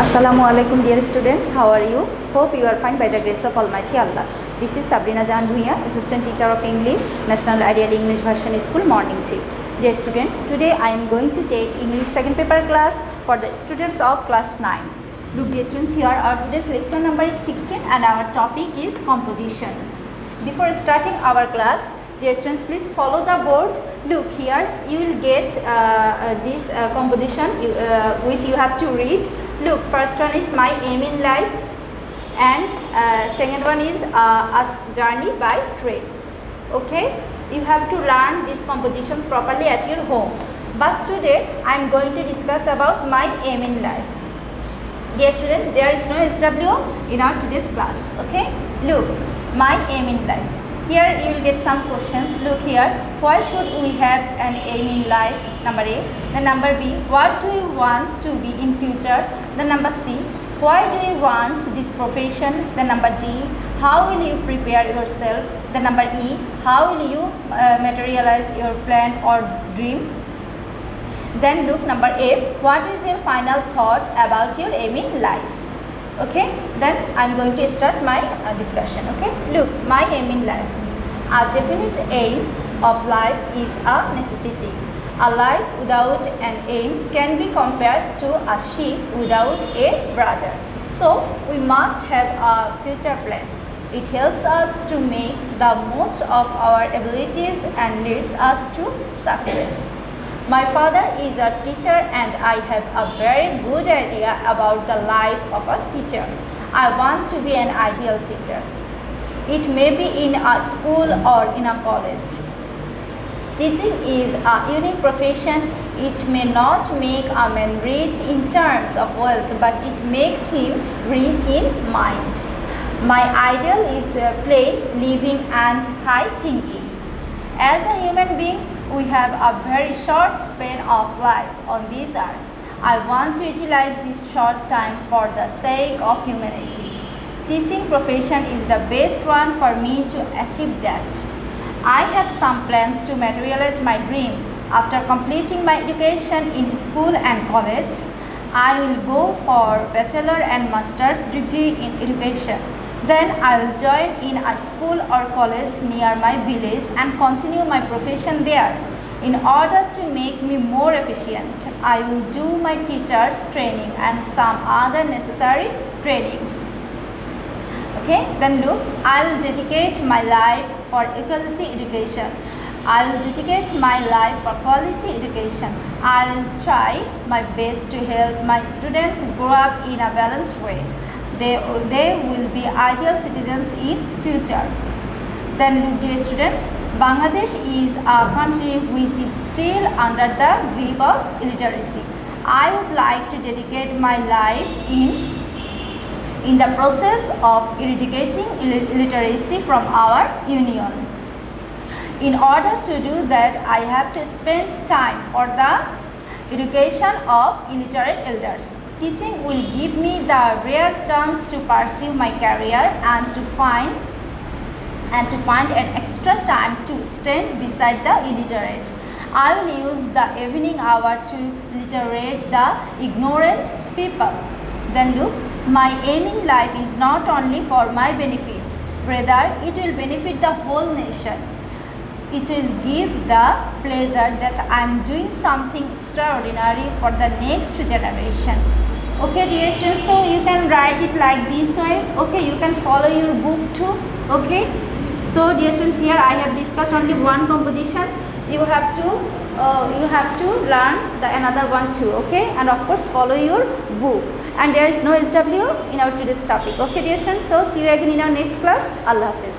Assalamu alaikum dear students, how are you? Hope you are fine by the grace of Almighty Allah. This is Sabrina Jahan Bhuiyan, Assistant Teacher of English, National Ideal English Version School Morning Shift. Dear students, today I am going to take English second paper class for the students of class 9. Look dear students, here our today's lecture number is 16 and our topic is composition. Before starting our class, dear students, please follow the board. Look here, you will get this composition which you have to read. Look, first one is my aim in life and second one is a journey by train. Okay, you have to learn these compositions properly at your home. But today I am going to discuss about my aim in life. Dear students, there is no SW in our today's class. Okay, look, my aim in life. Here you will get some questions. Look here, why should we have an aim in life? Number A. The number B, what do you want to be in future? The number C, why do you want this profession? The number D, how will you prepare yourself? The number E, how will you materialize your plan or dream? Then look, number F, what is your final thought about your aim in life? Okay, then I am going to start my discussion. Okay, look, my aim in life. A definite aim of life is a necessity. A life without an aim can be compared to a ship without a rudder. So we must have a future plan. It helps us to make the most of our abilities and leads us to success. My father is a teacher and I have a very good idea about the life of a teacher. I want to be an ideal teacher. It may be in a school or in a college. Teaching is a unique profession. It may not make a man rich in terms of wealth, but it makes him rich in mind. My ideal is play, living and high thinking. As a human being, we have a very short span of life on this earth. I want to utilize this short time for the sake of humanity. Teaching profession is the best one for me to achieve that. I have some plans to materialize my dream. After completing my education in school and college, I will go for bachelor and master's degree in education. Then I will join in a school or college near my village and continue my profession there. In order to make me more efficient, I will do my teacher's training and some other necessary trainings. Okay, then look, I will dedicate my life for equality education. I will dedicate my life for quality education. I will try my best to help my students grow up in a balanced way. They will be ideal citizens in future. Then look dear students, Bangladesh is a country which is still under the grip of illiteracy. I would like to dedicate my life in the process of eradicating illiteracy from our union. In order to do that, I have to spend time for the education of illiterate elders. Teaching will give me the rare chance to pursue my career and to find an extra time to stand beside the illiterate. I will use the evening hour to literate the ignorant people. Then look, my aim in life is not only for my benefit, rather it will benefit the whole nation. It will give the pleasure that I am doing something extraordinary for the next generation. Okay dear students, so you can write it like this way. Okay, you can follow your book too. Okay, so dear students, here I have discussed only one composition. You have to learn the another one too. Okay, and of course follow your book. And there is no SW in our today's topic. Okay dear students, so see you again in our next class. Allah Hafiz.